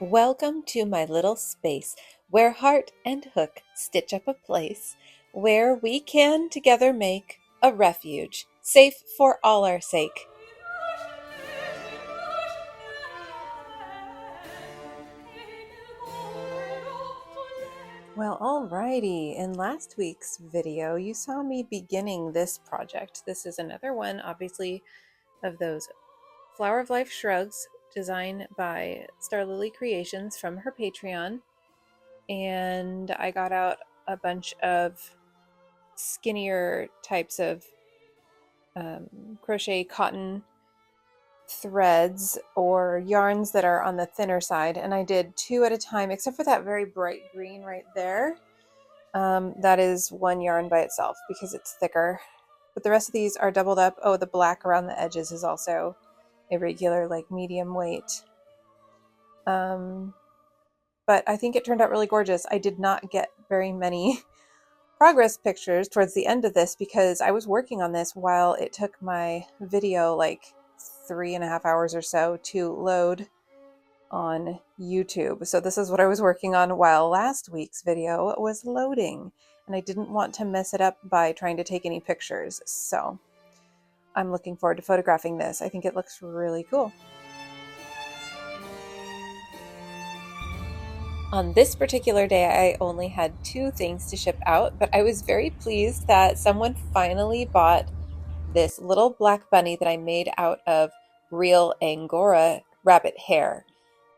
Welcome to my little space where heart and hook stitch up a place where we can together make a refuge safe for all our sake. Well, alrighty. In last week's video, you saw me beginning this project. This is another one, obviously, of those Flower of Life shrugs designed by Star Lily Creations from her Patreon. And I got out a bunch of skinnier types of crochet cotton threads or yarns that are on the thinner side, and I did 2 at a time, except for that very bright green right there. That is one yarn by itself because it's thicker, but the rest of these are doubled up. Oh, the black around the edges is also a regular, like, medium weight. But I think it turned out really gorgeous. I did not get very many progress pictures towards the end of this because I was working on this while it took my video like 3.5 hours or so to load on YouTube. So this is what I was working on while last week's video was loading, and I didn't want to mess it up by trying to take any pictures. So I'm looking forward to photographing this. I think it looks really cool. On this particular day, I only had 2 things to ship out, but I was very pleased that someone finally bought this little black bunny that I made out of real Angora rabbit hair.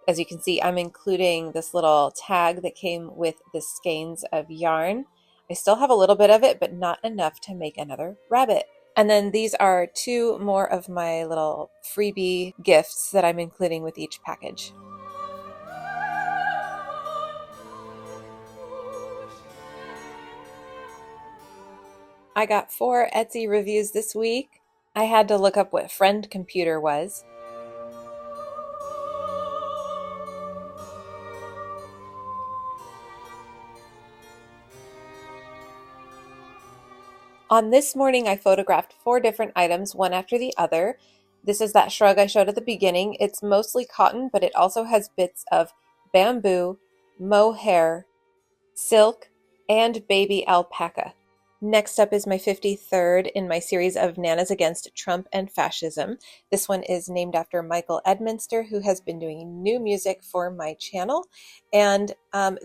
As you can see, I'm including this little tag that came with the skeins of yarn. I still have a little bit of it, but not enough to make another rabbit. And then these are 2 more of my little freebie gifts that I'm including with each package. I got 4 Etsy reviews this week. I had to look up what friend computer was. On this morning, I photographed 4 different items, one after the other. This is that shrug I showed at the beginning. It's mostly cotton, but it also has bits of bamboo, mohair, silk, and baby alpaca. Next up is my 53rd in my series of Nanas Against Trump and Fascism. This one is named after Michael Edminster, who has been doing new music for my channel. And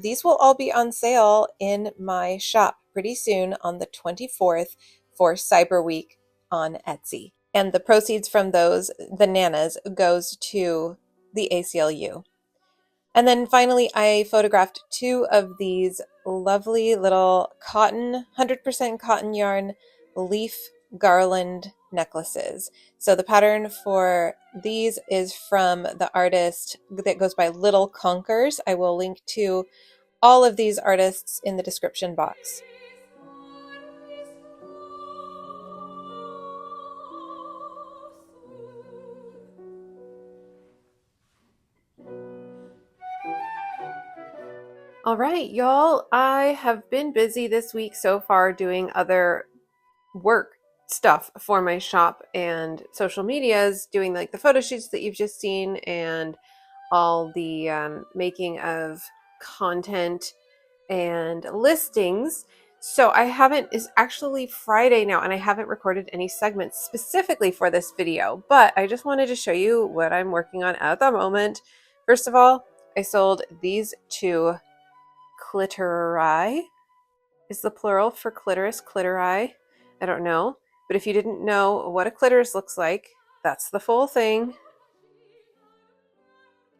these will all be on sale in my shop pretty soon on the 24th for Cyber Week on Etsy. And the proceeds from those, the Nanas, goes to the ACLU. And then finally, I photographed 2 of these lovely little cotton, 100% cotton yarn leaf garland necklaces. So the pattern for these is from the artist that goes by Little Conkers. I will link to all of these artists in the description box. All right, y'all, I have been busy this week so far doing other work stuff for my shop and social medias, doing like the photo shoots that you've just seen and all the making of content and listings. So it's actually Friday now, and I haven't recorded any segments specifically for this video, but I just wanted to show you what I'm working on at the moment. First of all, I sold these 2 clitori. Is the plural for clitoris clitori? I don't know. But if you didn't know what a clitoris looks like, that's the full thing.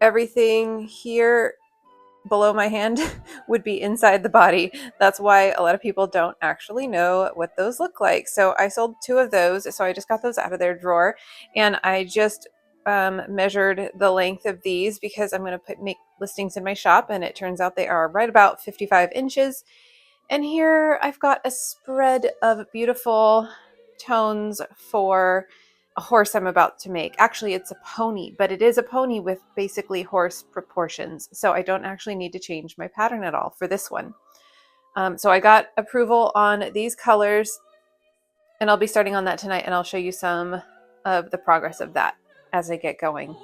Everything here below my hand would be inside the body. That's why a lot of people don't actually know what those look like. So I sold 2 of those. So I just got those out of their drawer, and I just measured the length of these because I'm going to make listings in my shop, and it turns out they are right about 55 inches. And here I've got a spread of beautiful tones for a horse I'm about to make. Actually, it's a pony, but it is a pony with basically horse proportions. So I don't actually need to change my pattern at all for this one. So I got approval on these colors, and I'll be starting on that tonight, and I'll show you some of the progress of that as I get going.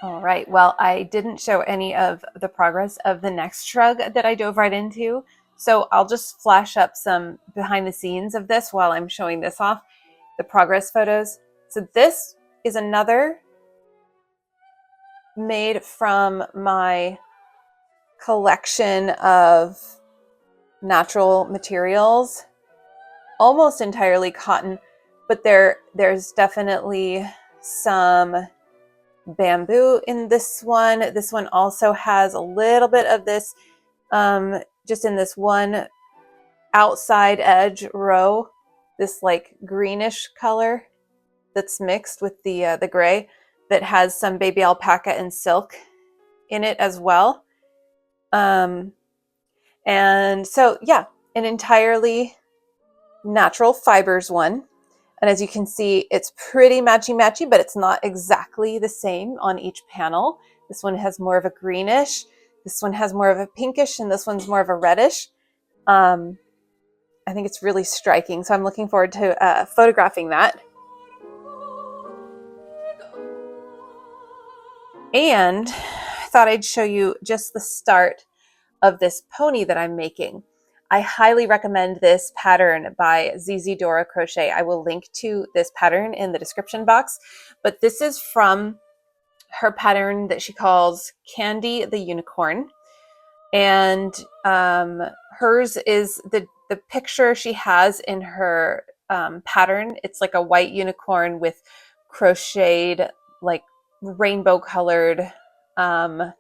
All right, well, I didn't show any of the progress of the next shrug that I dove right into, so I'll just flash up some behind the scenes of this while I'm showing this off, the progress photos. So this is another made from my collection of natural materials, almost entirely cotton, but there's definitely some bamboo in this one. This one also has a little bit of this just in this one outside edge row, this like greenish color that's mixed with the gray that has some baby alpaca and silk in it as well. And so yeah, an entirely natural fibers one. And as you can see, it's pretty matchy-matchy, but it's not exactly the same on each panel. This one has more of a greenish, this one has more of a pinkish, and this one's more of a reddish. I think it's really striking, so I'm looking forward to photographing that. And I thought I'd show you just the start of this pony that I'm making. I highly recommend this pattern by ZZ Dora Crochet. I will link to this pattern in the description box, but this is from her pattern that she calls Candy the Unicorn. And hers is the picture she has in her pattern. It's like a white unicorn with crocheted, like rainbow colored mane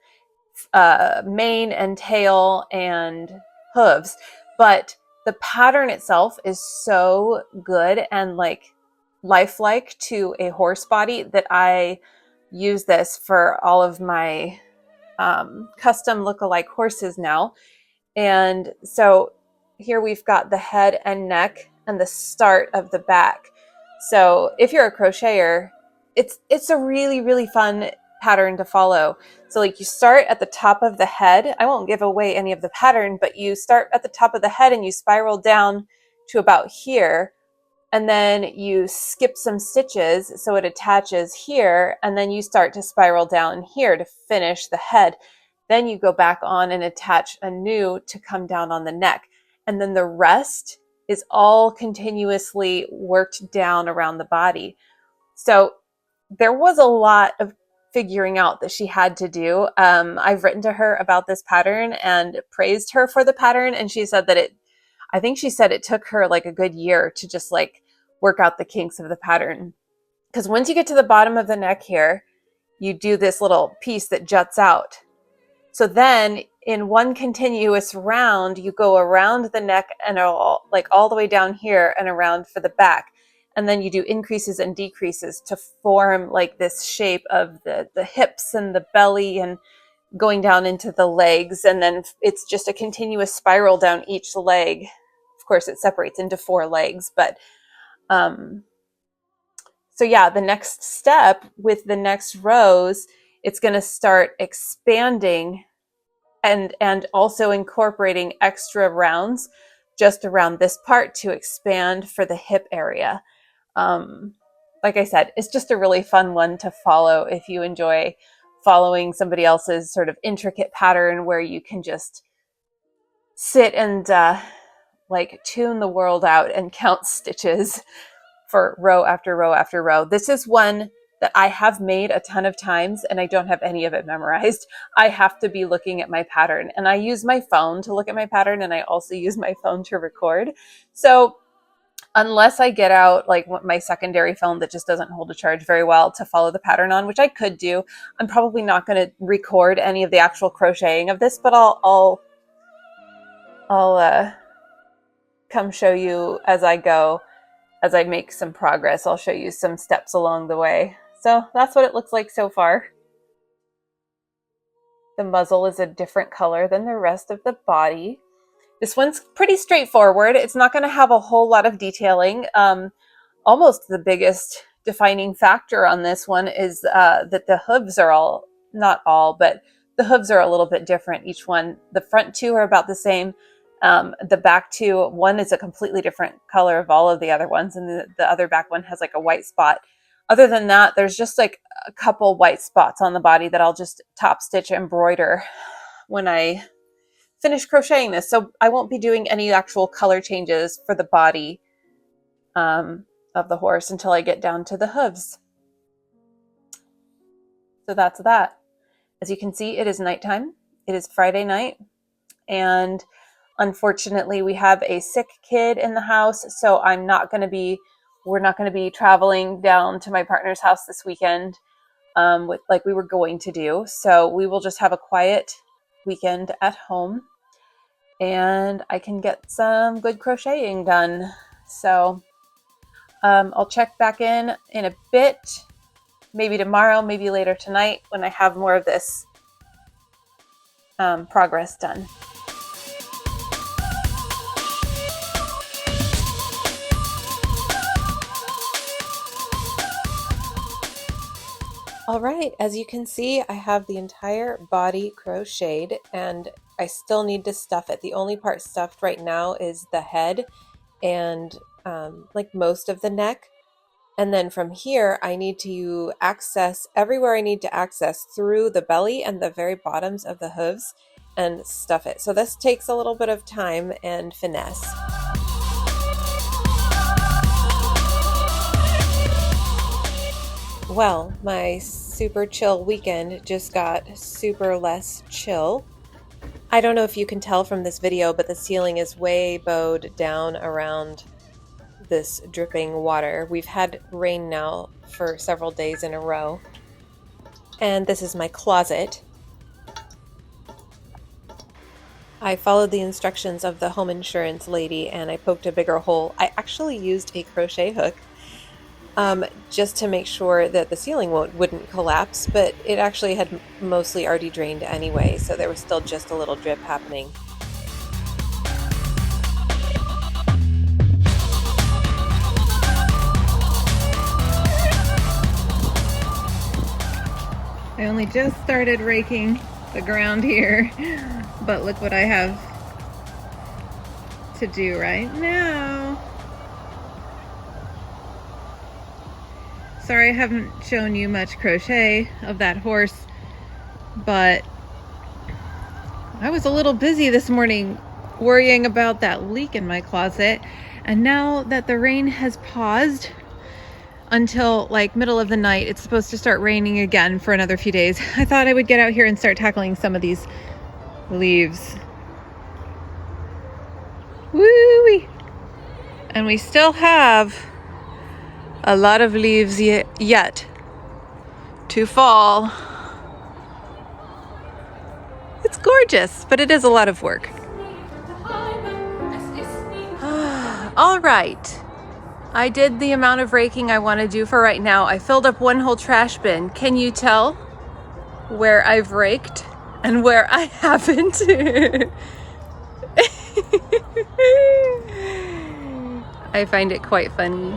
and tail and hooves, but the pattern itself is so good and like lifelike to a horse body that I use this for all of my custom look-alike horses now. And so here we've got the head and neck and the start of the back. So if you're a crocheter, it's a really, really fun pattern to follow. So like you start at the top of the head. I won't give away any of the pattern, but you start at the top of the head and you spiral down to about here. And then you skip some stitches so it attaches here, and then you start to spiral down here to finish the head. Then you go back on and attach a new to come down on the neck. And then the rest is all continuously worked down around the body. So there was a lot of figuring out that she had to do. I've written to her about this pattern and praised her for the pattern, and she said that I think she said it took her like a good year to just like work out the kinks of the pattern. Because once you get to the bottom of the neck here, you do this little piece that juts out. So then in one continuous round, you go around the neck and all the way down here and around for the back. And then you do increases and decreases to form like this shape of the hips and the belly and going down into the legs. And then it's just a continuous spiral down each leg. Of course, it separates into 4 legs, but so yeah, the next step with the next rows, it's going to start expanding and also incorporating extra rounds just around this part to expand for the hip area. Like I said, it's just a really fun one to follow if you enjoy following somebody else's sort of intricate pattern where you can just sit and like tune the world out and count stitches for row after row after row. This is one that I have made a ton of times and I don't have any of it memorized. I have to be looking at my pattern, and I use my phone to look at my pattern, and I also use my phone to record. So unless I get out like my secondary phone that just doesn't hold a charge very well to follow the pattern on, which I could do, I'm probably not going to record any of the actual crocheting of this, but I'll come show you as I go. As I make some progress, I'll show you some steps along the way. So that's what it looks like so far. The muzzle is a different color than the rest of the body. This one's pretty straightforward. It's not going to have a whole lot of detailing. Almost the biggest defining factor on this one is that the hooves are not all, but the hooves are a little bit different. Each one, the front 2 are about the same. The back 2, one is a completely different color of all of the other ones, and the other back one has like a white spot. Other than that, there's just like a couple white spots on the body that I'll just top stitch embroider when I finish crocheting this. So I won't be doing any actual color changes for the body of the horse until I get down to the hooves. So that's that. As you can see, it is nighttime. It is Friday night, and unfortunately we have a sick kid in the house, so we're not going to be traveling down to my partner's house this weekend with like we were going to do. So we will just have a quiet weekend at home, and I can get some good crocheting done. So I'll check back in a bit, maybe tomorrow, maybe later tonight when I have more of this progress done. All right, as you can see, I have the entire body crocheted, and I still need to stuff it. The only part stuffed right now is the head and like most of the neck. And then from here, I need to access everywhere I need to access through the belly and the very bottoms of the hooves and stuff it. So this takes a little bit of time and finesse. Well, my super chill weekend just got super less chill. I don't know if you can tell from this video, but the ceiling is way bowed down around this dripping water. We've had rain now for several days in a row. And this is my closet. I followed the instructions of the home insurance lady and I poked a bigger hole. I actually used a crochet hook just to make sure that the ceiling wouldn't collapse, but it actually had mostly already drained anyway, so there was still just a little drip happening. I only just started raking the ground here, but look what I have to do right now. Sorry I haven't shown you much crochet of that horse, but I was a little busy this morning worrying about that leak in my closet, and now that the rain has paused until like middle of the night, it's supposed to start raining again for another few days, I thought I would get out here and start tackling some of these leaves. Woo-wee! And we still have a lot of leaves yet to fall. It's gorgeous, but it is a lot of work. All right. I did the amount of raking I want to do for right now. I filled up one whole trash bin. Can you tell where I've raked and where I haven't? I find it quite funny.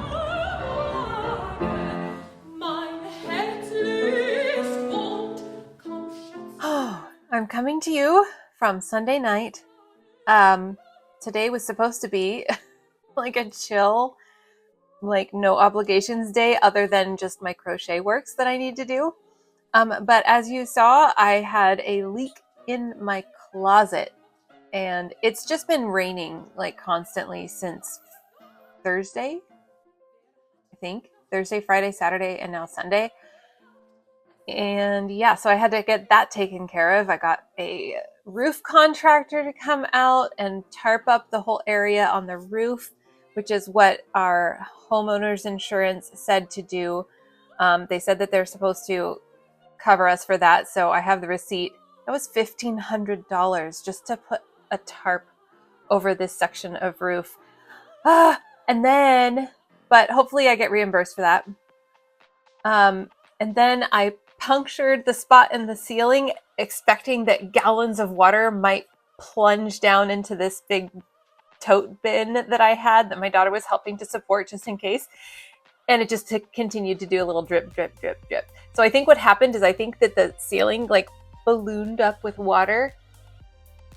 I'm coming to you from Sunday night. Today was supposed to be like a chill, like no obligations day other than just my crochet works that I need to do. But as you saw, I had a leak in my closet, and it's just been raining like constantly since Thursday, I think. Thursday, Friday, Saturday, and now Sunday. And yeah, so I had to get that taken care of. I got a roof contractor to come out and tarp up the whole area on the roof, which is what our homeowner's insurance said to do. They said that they're supposed to cover us for that. So I have the receipt. That was $1,500 just to put a tarp over this section of roof. And then, but hopefully I get reimbursed for that. And then I punctured the spot in the ceiling, expecting that gallons of water might plunge down into this big tote bin that I had that my daughter was helping to support just in case. And it just continued to do a little drip, drip, drip, drip. So I think what happened is I think that the ceiling like ballooned up with water,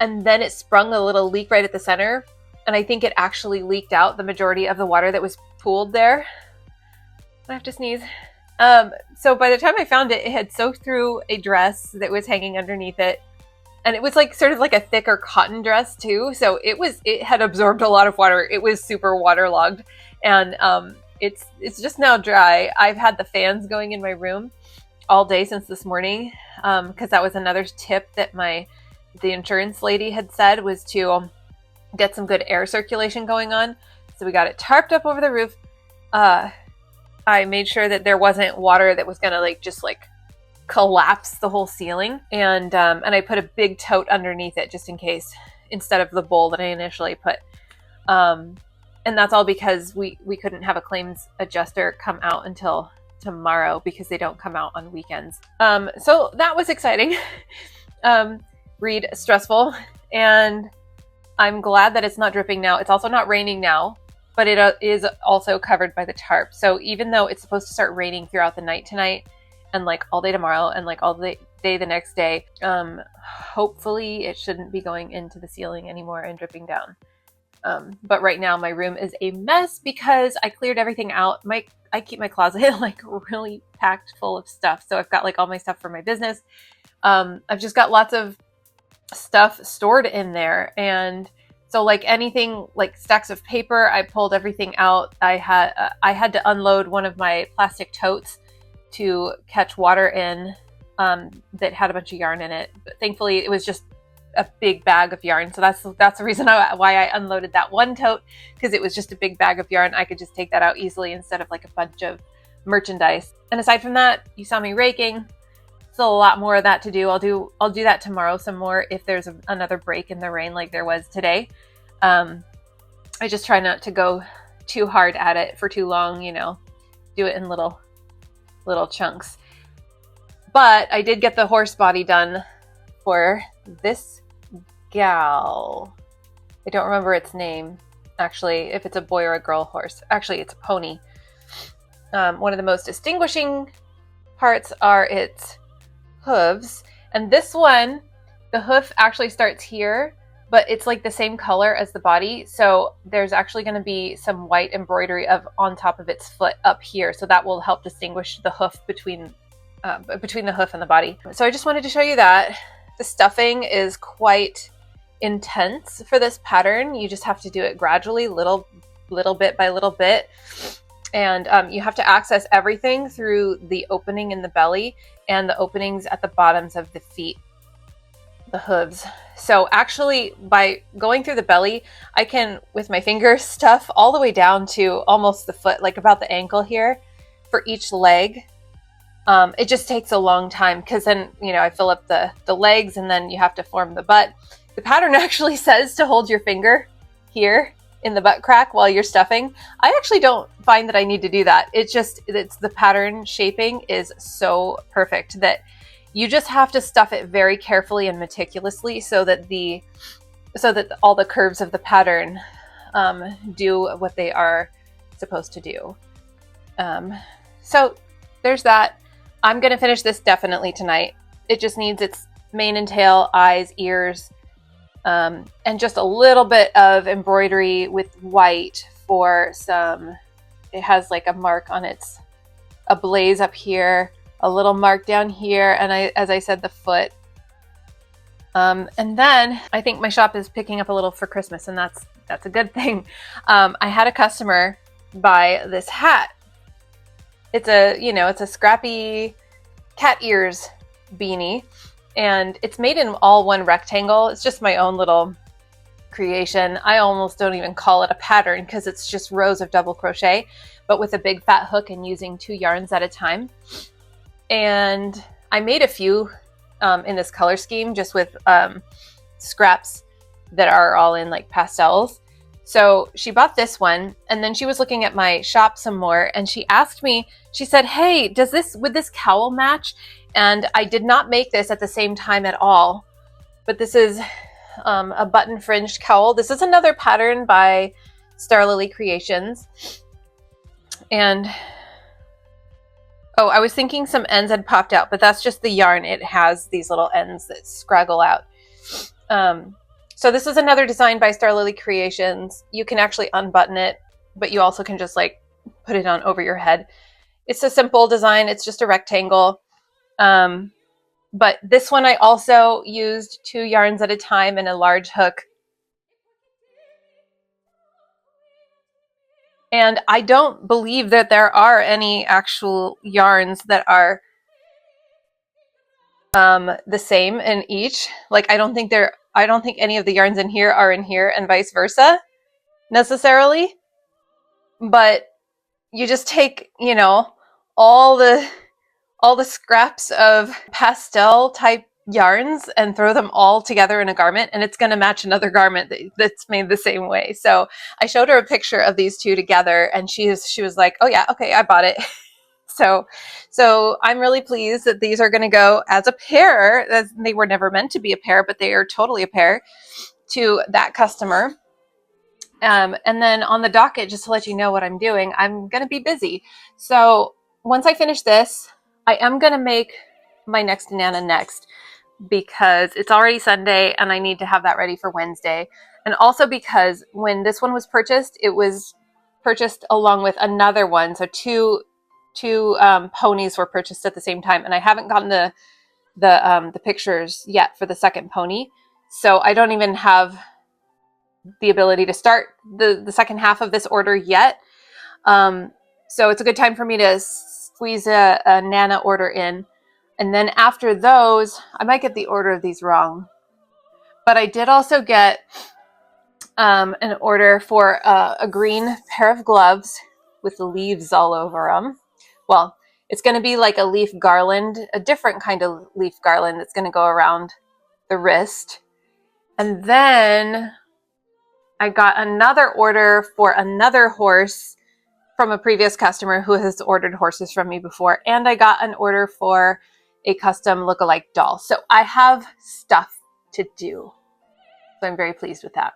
and then it sprung a little leak right at the center. And I think it actually leaked out the majority of the water that was pooled there. I have to sneeze. So by the time I found it, it had soaked through a dress that was hanging underneath it. And it was like sort of like a thicker cotton dress too. So it had absorbed a lot of water. It was super waterlogged. And it's just now dry. I've had the fans going in my room all day since this morning. Because that was another tip that the insurance lady had said, was to get some good air circulation going on. So we got it tarped up over the roof. I made sure that there wasn't water that was gonna just collapse the whole ceiling, and I put a big tote underneath it just in case, instead of the bowl that I initially put. And that's all because we couldn't have a claims adjuster come out until tomorrow because they don't come out on weekends. So that was exciting. Read stressful, and I'm glad that it's not dripping now. It's also not raining now, but it is also covered by the tarp. So even though it's supposed to start raining throughout the night tonight, and all day tomorrow, and all the day the next day, hopefully it shouldn't be going into the ceiling anymore and dripping down. But right now my room is a mess because I cleared everything out. I keep my closet really packed full of stuff. So I've got all my stuff for my business. I've just got lots of stuff stored in there, and so anything stacks of paper, I pulled everything out. I had to unload one of my plastic totes to catch water in, that had a bunch of yarn in it. But thankfully it was just a big bag of yarn. So that's the reason why I unloaded that one tote, because it was just a big bag of yarn. I could just take that out easily instead of a bunch of merchandise. And aside from that, you saw me raking. Still a lot more of that to do. I'll do that tomorrow some more if there's another break in the rain like there was today. I just try not to go too hard at it for too long, do it in little chunks. But I did get the horse body done for this gal. I don't remember its name, actually, if it's a boy or a girl horse. Actually, it's a pony. One of the most distinguishing parts are its hooves. And this one, the hoof actually starts here, but it's the same color as the body. So there's actually going to be some white embroidery on top of its foot up here. So that will help distinguish the hoof between the hoof and the body. So I just wanted to show you that. The stuffing is quite intense for this pattern. You just have to do it gradually, little bit by little bit. And you have to access everything through the opening in the belly and the openings at the bottoms of the feet, the hooves. So actually, by going through the belly, I can, with my fingers, stuff all the way down to almost the foot, about the ankle here for each leg. It just takes a long time because then, I fill up the legs, and then you have to form the butt. The pattern actually says to hold your finger here in the butt crack while you're stuffing. I actually don't find that I need to do that. It's the pattern shaping is so perfect that you just have to stuff it very carefully and meticulously so that all the curves of the pattern do what they are supposed to do. So there's that. I'm going to finish this definitely tonight. It just needs its mane and tail, eyes, ears, and just a little bit of embroidery with white for some. It has a mark on a blaze up here, a little mark down here, and as I said, the foot. And then I think my shop is picking up a little for Christmas, and that's a good thing. I had a customer buy this hat. It's a scrappy cat ears beanie, and it's made in all one rectangle. It's just my own little creation. I almost don't even call it a pattern because it's just rows of double crochet, but with a big fat hook and using 2 yarns at a time. And I made a few in this color scheme just with scraps that are all in pastels. So she bought this one, and then she was looking at my shop some more, and she asked me, she said, "Hey, would this cowl match?" And I did not make this at the same time at all, but this is a button fringed cowl. This is another pattern by Star Lily Creations. And I was thinking some ends had popped out, but that's just the yarn. It has these little ends that scraggle out. So this is another design by Star Lily Creations. You can actually unbutton it, but you also can just put it on over your head. It's a simple design. It's just a rectangle. But this one I also used 2 yarns at a time and a large hook. And I don't believe that there are any actual yarns that are the same in each. Like I don't think any of the yarns in here are in here and vice versa necessarily. But you just take, you know, all the scraps of pastel type yarns and throw them all together in a garment, and it's going to match another garment that's made the same way. So I showed her a picture of these two together, and she was like, oh yeah, okay, I bought it. So I'm really pleased that these are going to go as a pair. They were never meant to be a pair, but they are totally a pair to that customer. And then on the docket, just to let you know what I'm doing, I'm going to be busy. So once I finish this, I am going to make my next Nana next, because it's already Sunday and I need to have that ready for Wednesday. And also because when this one was purchased, it was purchased along with another one. So two ponies were purchased at the same time, and I haven't gotten the pictures yet for the second pony. So I don't even have the ability to start the second half of this order yet. So it's a good time for me to squeeze a Nana order in. And then after those, I might get the order of these wrong, but I did also get an order for a green pair of gloves with leaves all over them. Well, it's going to be like a leaf garland, a different kind of leaf garland that's going to go around the wrist. And then I got another order for another horse from a previous customer who has ordered horses from me before. And I got an order for a custom lookalike doll. So I have stuff to do. So I'm very pleased with that.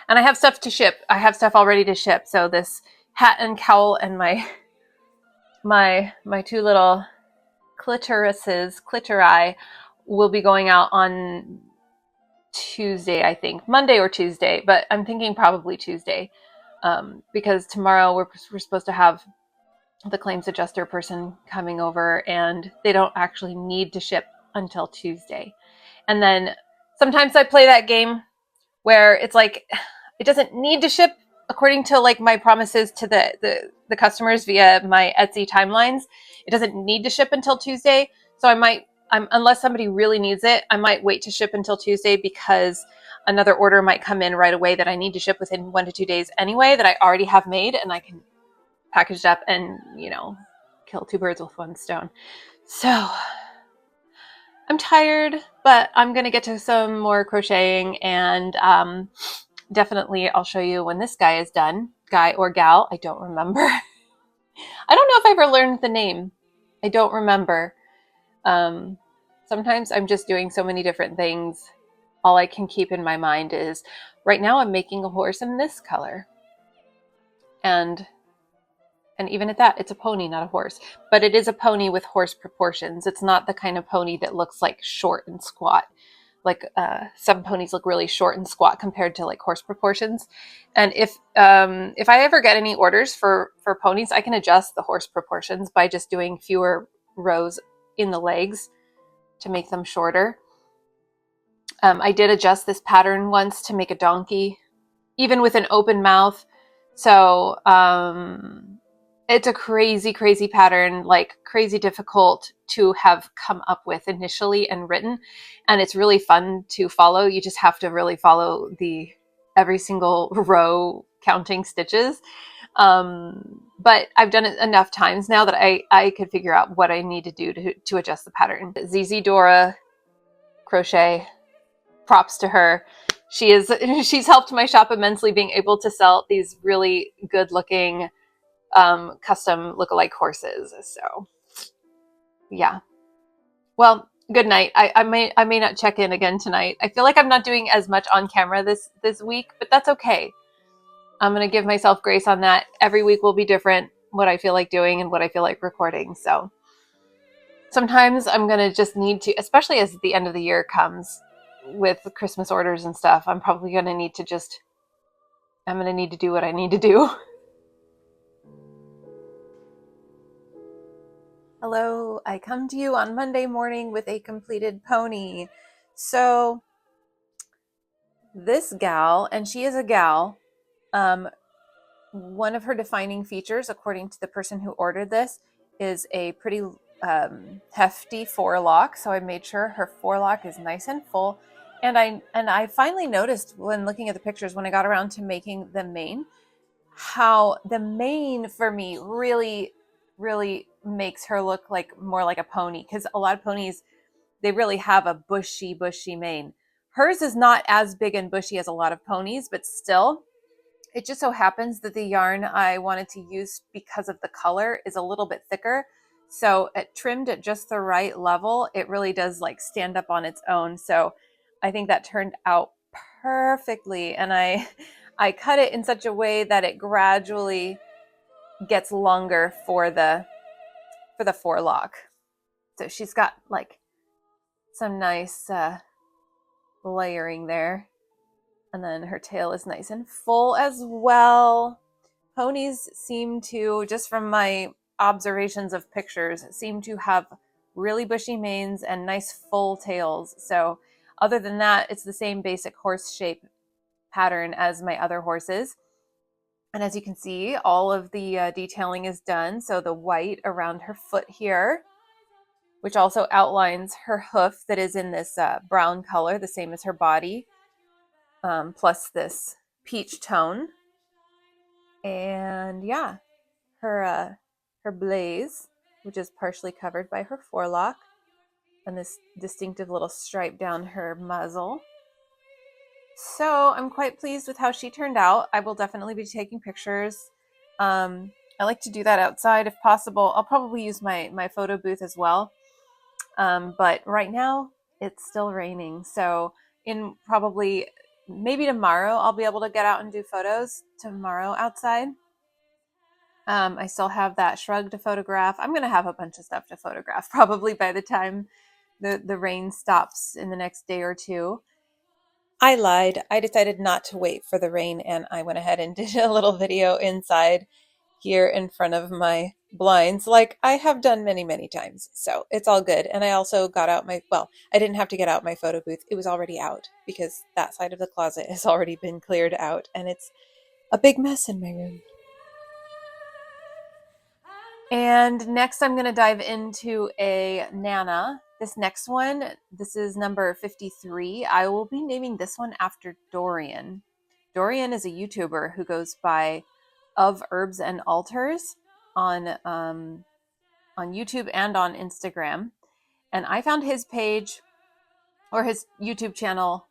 And I have stuff to ship. I have stuff all ready to ship. So this hat and cowl and my two little clitori will be going out on Tuesday, I think. Monday or Tuesday, but I'm thinking probably Tuesday. Because tomorrow we're supposed to have the claims adjuster person coming over, and they don't actually need to ship until Tuesday. And then sometimes I play that game where it's like, it doesn't need to ship according to like my promises to the customers via my Etsy timelines. It doesn't need to ship until Tuesday. So unless somebody really needs it, I might wait to ship until Tuesday, because another order might come in right away that I need to ship within 1 to 2 days anyway, that I already have made, and I can package it up and, you know, kill 2 birds with 1 stone. So I'm tired, but I'm going to get to some more crocheting, and definitely I'll show you when this guy is done. Guy or gal, I don't remember. I don't know if I ever learned the name. I don't remember. Sometimes I'm just doing so many different things. All I can keep in my mind is, right now I'm making a horse in this color. And even at that, it's a pony, not a horse. But it is a pony with horse proportions. It's not the kind of pony that looks like short and squat. Like some ponies look really short and squat compared to like horse proportions. And if I ever get any orders for ponies, I can adjust the horse proportions by just doing fewer rows in the legs to make them shorter. I did adjust this pattern once to make a donkey, even with an open mouth. So it's a crazy, crazy pattern, like crazy difficult to have come up with initially and written. And it's really fun to follow. You just have to really follow every single row counting stitches. But I've done it enough times now that I could figure out what I need to do to adjust the pattern. ZZ Dora Crochet, props to her. She's helped my shop immensely, being able to sell these really good looking custom lookalike horses. So yeah. Well, good night. I may not check in again tonight. I feel like I'm not doing as much on camera this week, but that's okay. I'm going to give myself grace on that. Every week will be different, what I feel like doing and what I feel like recording. So sometimes I'm going to just need to, especially as the end of the year comes with the Christmas orders and stuff, I'm probably going to need to do what I need to do. Hello, I come to you on Monday morning with a completed pony. So this gal, and she is a gal, one of her defining features, according to the person who ordered this, is a pretty hefty forelock. So I made sure her forelock is nice and full. And I finally noticed when looking at the pictures, when I got around to making the mane, how the mane for me really makes her look like more like a pony, because a lot of ponies, they really have a bushy mane. Hers is not as big and bushy as a lot of ponies, but still, it just so happens that the yarn I wanted to use, because of the color, is a little bit thicker. So it trimmed at just the right level. It really does like stand up on its own. So I think that turned out perfectly. And I cut it in such a way that it gradually gets longer for the forelock. So she's got like some nice layering there. And then her tail is nice and full as well. Ponies seem to, just from my observations of pictures, seem to have really bushy manes and nice full tails. So other than that, it's the same basic horse shape pattern as my other horses. And as you can see, all of the detailing is done. So the white around her foot here, which also outlines her hoof that is in this brown color, the same as her body, plus this peach tone. And yeah, her blaze, which is partially covered by her forelock, and this distinctive little stripe down her muzzle. So I'm quite pleased with how she turned out. I will definitely be taking pictures. I like to do that outside if possible. I'll probably use my photo booth as well. But right now it's still raining. So in probably maybe tomorrow, I'll be able to get out and do photos tomorrow outside. I still have that shrug to photograph. I'm going to have a bunch of stuff to photograph probably by the time the rain stops in the next day or two. I lied. I decided not to wait for the rain, and I went ahead and did a little video inside here in front of my blinds, like I have done many times. So it's all good. And I also got out I didn't have to get out my photo booth. It was already out because that side of the closet has already been cleared out, and it's a big mess in my room. And next I'm going to dive into a Nana. This next one, this is number 53. I will be naming this one after Dorian. Dorian is a YouTuber who goes by Of Herbs and Altars on YouTube and on Instagram. And I found his page, or his YouTube channel,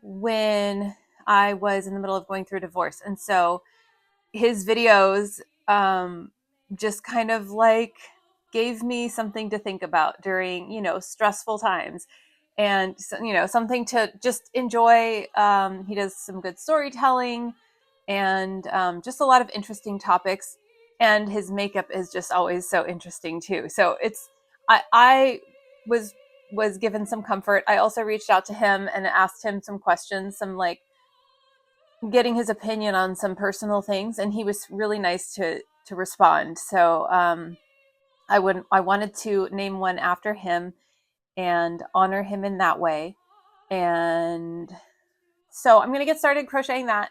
when I was in the middle of going through a divorce. And so his videos just kind of like gave me something to think about during, stressful times, and, something to just enjoy. He does some good storytelling and just a lot of interesting topics. And his makeup is just always so interesting too. So I was given some comfort. I also reached out to him and asked him some questions, some like getting his opinion on some personal things, and he was really nice to respond. So I wanted to name one after him and honor him in that way. And so I'm going to get started crocheting that.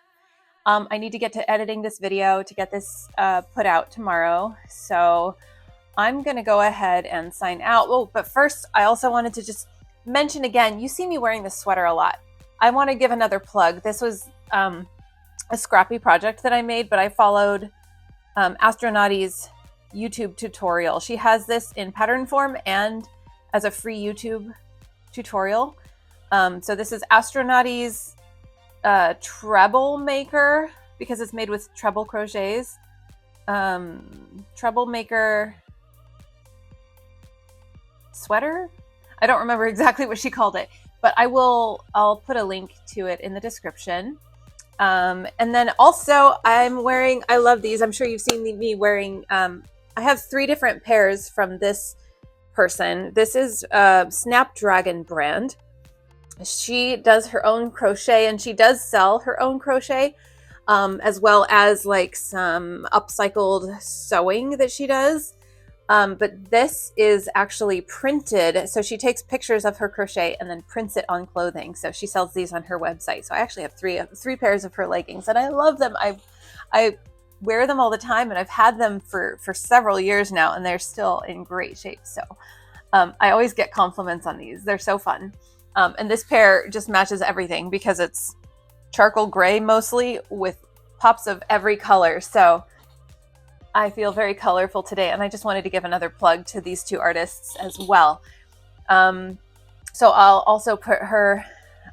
I need to get to editing this video to get this put out tomorrow. So I'm going to go ahead and sign out. Oh, but first, I also wanted to just mention again, you see me wearing this sweater a lot. I want to give another plug. This was a scrappy project that I made, but I followed Astronauty's YouTube tutorial. She has this in pattern form and as a free YouTube tutorial. So this is Astronauty's treble maker, because it's made with treble crochets. Treble maker sweater? I don't remember exactly what she called it, but I'll put a link to it in the description. And then also I love these. I'm sure you've seen me wearing, I have 3 different pairs from this person. This is Snapdragon brand. She does her own crochet, and she does sell her own crochet, as well as like some upcycled sewing that she does. But this is actually printed. So she takes pictures of her crochet and then prints it on clothing. So she sells these on her website. So I actually have three pairs of her leggings, and I love them. I wear them all the time, and I've had them for several years now, and they're still in great shape. So I always get compliments on these. They're so fun. And this pair just matches everything because it's charcoal gray mostly with pops of every color. So I feel very colorful today, and I just wanted to give another plug to these two artists as well. So I'll also put her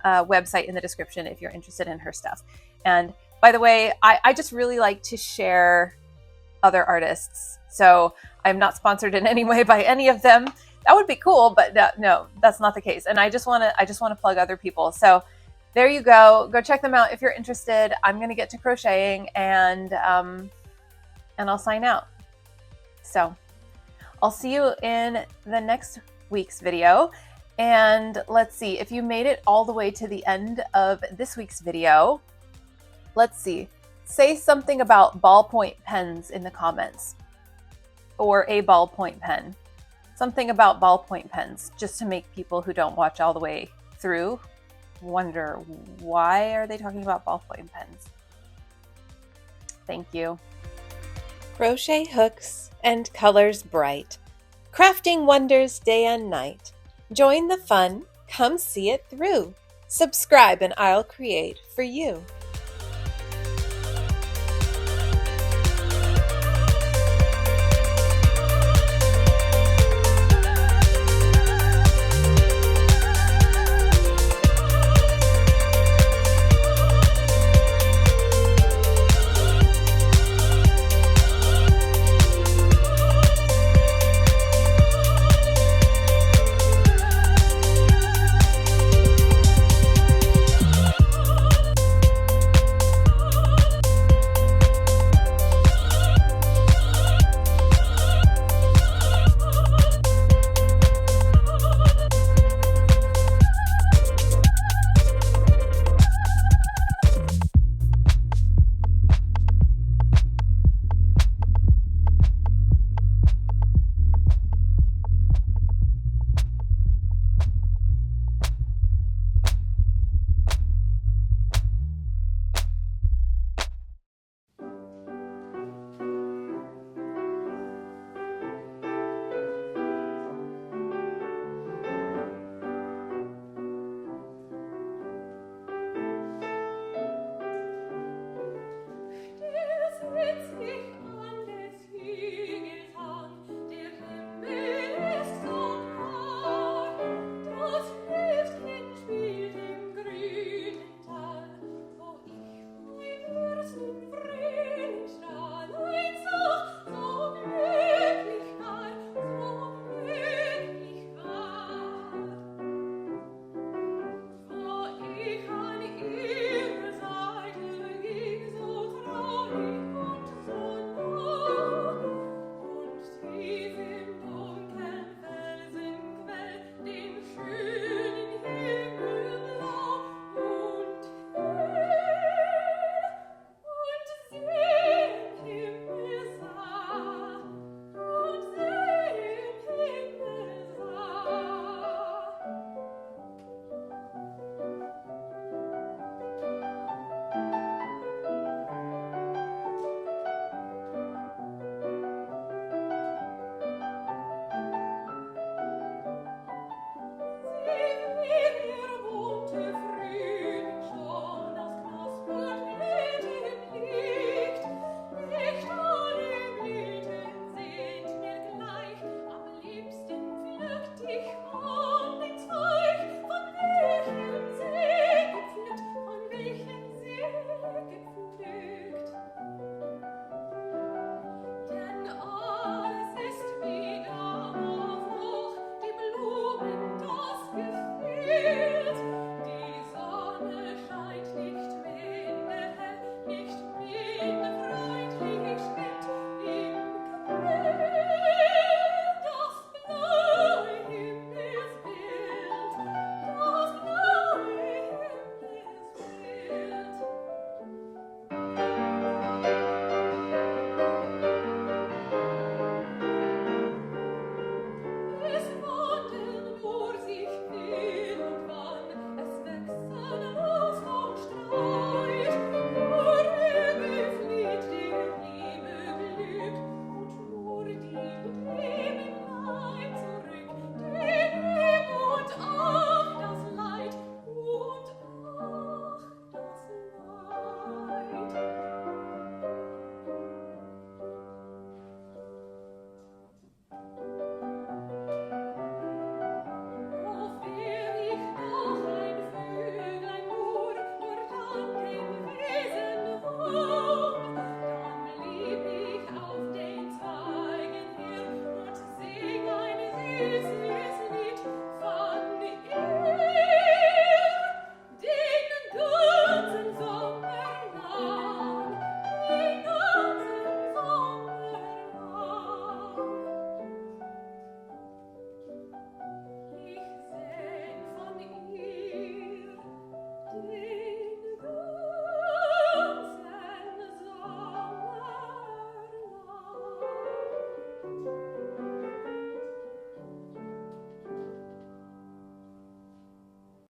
website in the description if you're interested in her stuff. And by the way, I just really like to share other artists. So I'm not sponsored in any way by any of them. That would be cool, but no, that's not the case. And I just want to plug other people. So there you go. Go check them out if you're interested. I'm going to get to crocheting, and I'll sign out. So I'll see you in the next week's video. And let's see, if you made it all the way to the end of this week's video, let's see, say something about ballpoint pens in the comments, or a ballpoint pen. Something about ballpoint pens, just to make people who don't watch all the way through wonder, why are they talking about ballpoint pens? Thank you. Crochet hooks and colors bright, crafting wonders day and night. Join the fun, come see it through. Subscribe and I'll create for you.